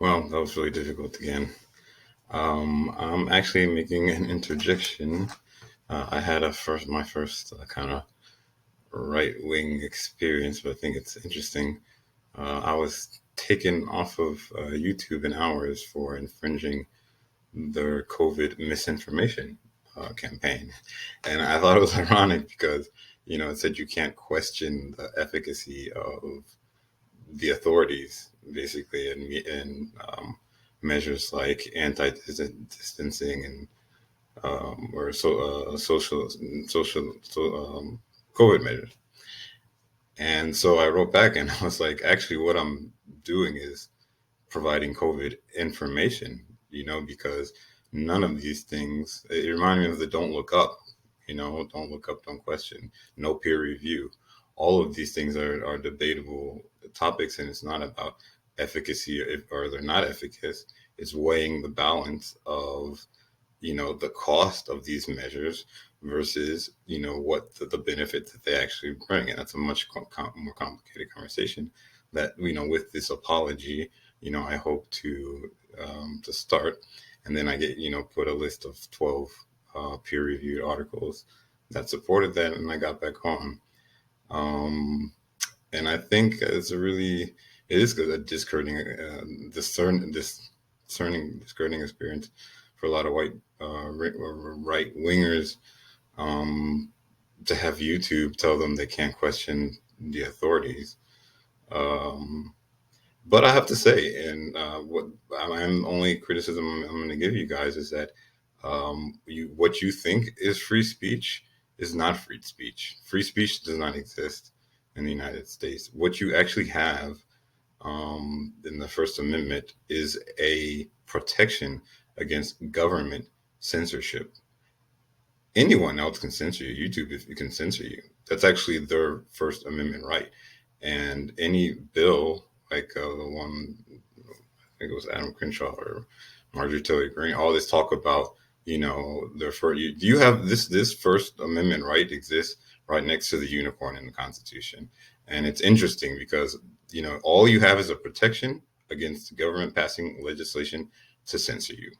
Well, that was really difficult again. I'm actually making an interjection. I had my first kind of right wing experience, but I think it's interesting. I was taken off of YouTube in hours for infringing their COVID misinformation campaign. And I thought it was ironic because, it said you can't question the efficacy of the authorities, basically, and measures like anti-distancing and or social COVID measures. And so I wrote back and I was like, actually, what I'm doing is providing COVID information, because none of these things, it reminded me of the don't look up, don't look up, don't question, no peer review. All of these things are debatable topics, and it's not about efficacy or they're not efficacious. It's weighing the balance of, the cost of these measures versus, what the benefit that they actually bring. And that's a much more complicated conversation that, with this apology, I hope to start, and then I get put a list of 12 peer-reviewed articles that supported that, and I got back on. And I think it is a discerning experience for a lot of white right wingers to have YouTube tell them they can't question the authorities. Um, But I have to say, and what I'm only criticism I'm going to give you guys is that what you think is free speech is not free speech. Free speech does not exist in the United States. What you actually have in the First Amendment is a protection against government censorship. Anyone else can censor you. YouTube if you can censor you. That's actually their First Amendment right. And any bill like the one, I think it was Adam Crenshaw or Marjorie Taylor Greene, all this talk about, do you have this First Amendment right exists right next to the unicorn in the Constitution. And it's interesting because, all you have is a protection against the government passing legislation to censor you.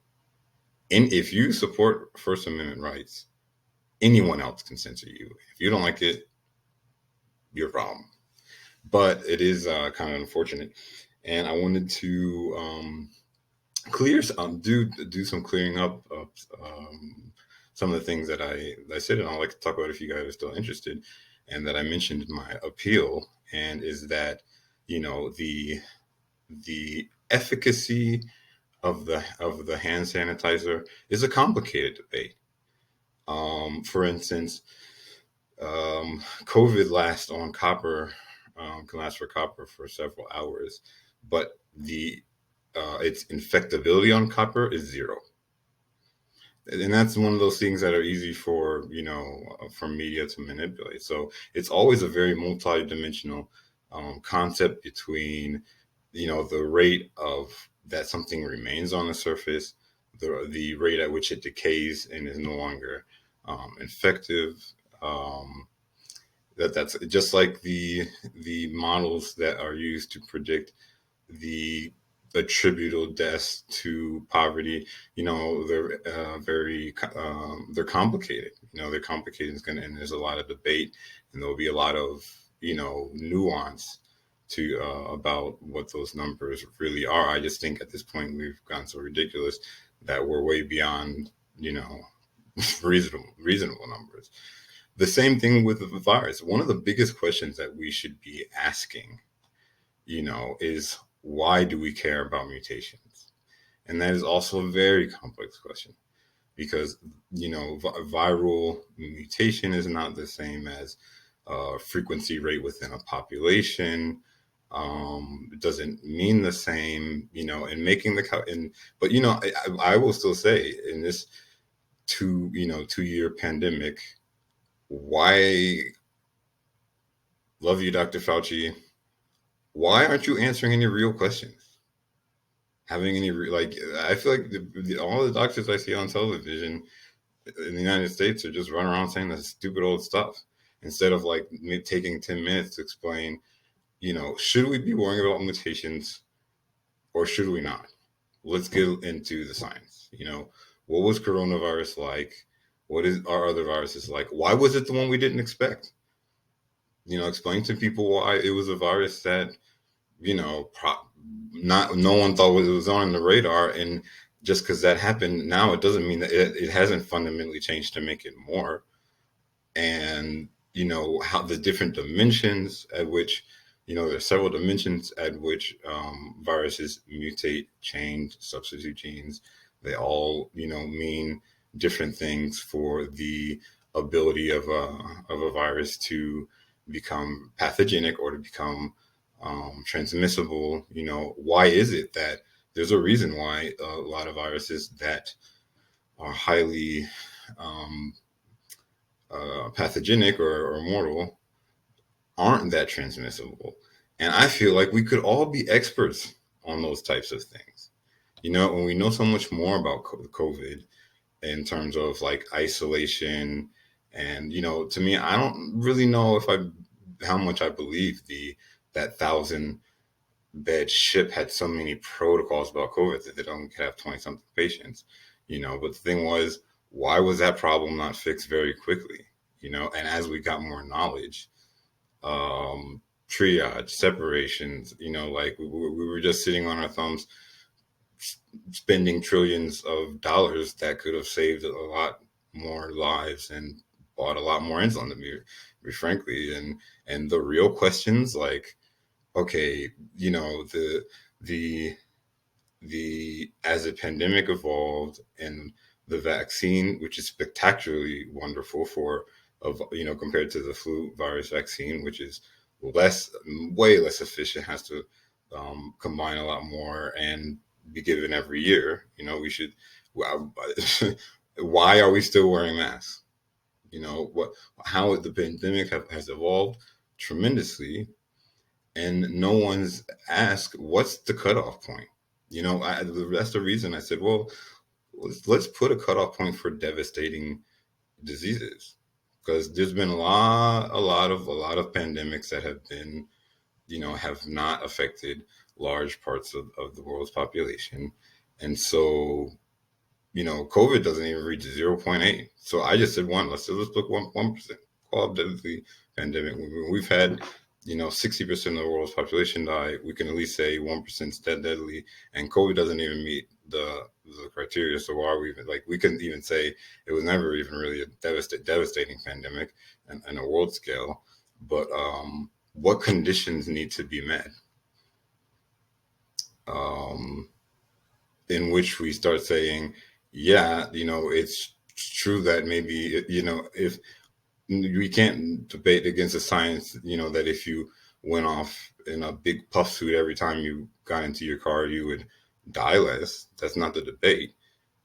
And if you support First Amendment rights, anyone else can censor you. If you don't like it, your problem. But it is kind of unfortunate. And I wanted to do some clearing up of some of the things that I said, and I'd like to talk about if you guys are still interested, and that I mentioned in my appeal, and is that the efficacy of the hand sanitizer is a complicated debate. For instance, COVID lasts on copper can last for copper for several hours, but the its infectability on copper is zero. And that's one of those things that are easy for media to manipulate. So it's always a very multi-dimensional concept between the rate of that something remains on the surface, the rate at which it decays and is no longer effective. That's just like the models that are used to predict the attributable deaths to poverty. They're complicated. They're complicated, and there's a lot of debate, and there'll be a lot of nuance to about what those numbers really are. I just think at this point we've gotten so ridiculous that we're way beyond reasonable numbers. The same thing with the virus. One of the biggest questions that we should be asking, is why do we care about mutations? And that is also a very complex question because, viral mutation is not the same as frequency rate within a population. It doesn't mean the same, in making but, I will still say in this 2-year pandemic, why, love you, Dr. Fauci, why aren't you answering any real questions? Having any, I feel like all the doctors I see on television in the United States are just running around saying that stupid old stuff instead of taking 10 minutes to explain, should we be worrying about mutations or should we not? Let's get into the science. What was coronavirus like? What are other viruses like? Why was it the one we didn't expect? Explain to people why it was a virus that, not no one thought it was on the radar. And just because that happened now, it doesn't mean that it hasn't fundamentally changed to make it more. And, how the different dimensions at which, there's several dimensions at which viruses mutate, change, substitute genes. They all, mean different things for the ability of a virus to become pathogenic or to become transmissible. Why is it that there's a reason why a lot of viruses that are highly pathogenic or mortal aren't that transmissible? And I feel like we could all be experts on those types of things. When we know so much more about COVID in terms of like isolation, and to me, I don't really know how much I believe that 1,000-bed ship had so many protocols about COVID that they don't have 20-something patients. But the thing was, why was that problem not fixed very quickly? And as we got more knowledge, triage, separations, like we were just sitting on our thumbs, spending trillions of dollars that could have saved a lot more lives and bought a lot more insulin, to be frankly. And the real questions, like, okay, the as the pandemic evolved and the vaccine, which is spectacularly wonderful compared to the flu virus vaccine, which is way less efficient, has to combine a lot more and be given every year. We should. Why are we still wearing masks? How the pandemic has evolved tremendously, and no one's asked what's the cutoff point. That's the reason I said, well, let's put a cutoff point for devastating diseases, because there's been a lot of pandemics that have been, have not affected large parts of the world's population. And so, COVID doesn't even reach 0.8. So I just said let's look 1%. Qualitatively pandemic. We've had, 60% of the world's population die. We can at least say 1% is deadly, and COVID doesn't even meet the criteria. So why are we even, we can even say it was never even really a devastating pandemic on a world scale. But what conditions need to be met in which we start saying, yeah, it's true that maybe, if we can't debate against the science, that if you went off in a big puff suit every time you got into your car, you would die less. That's not the debate.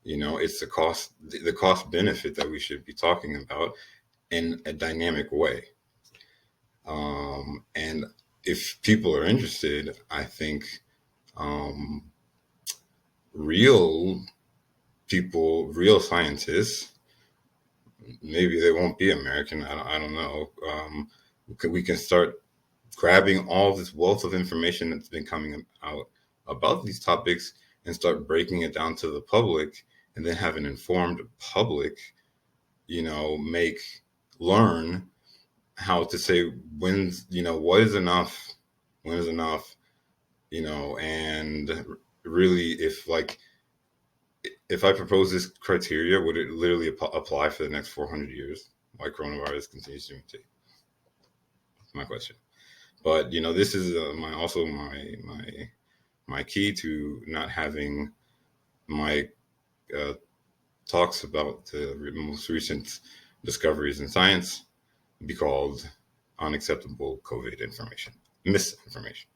It's the cost benefit that we should be talking about in a dynamic way. And if people are interested, I think real people, real scientists, maybe they won't be American, I don't know. We can start grabbing all this wealth of information that's been coming out about these topics and start breaking it down to the public, and then have an informed public, learn how to say what is enough, when is enough, and really, if I propose this criteria, would it literally apply for the next 400 years? Why coronavirus continues to mutate? That's my question. But this is my key to not having my talks about the most recent discoveries in science be called unacceptable COVID information, misinformation.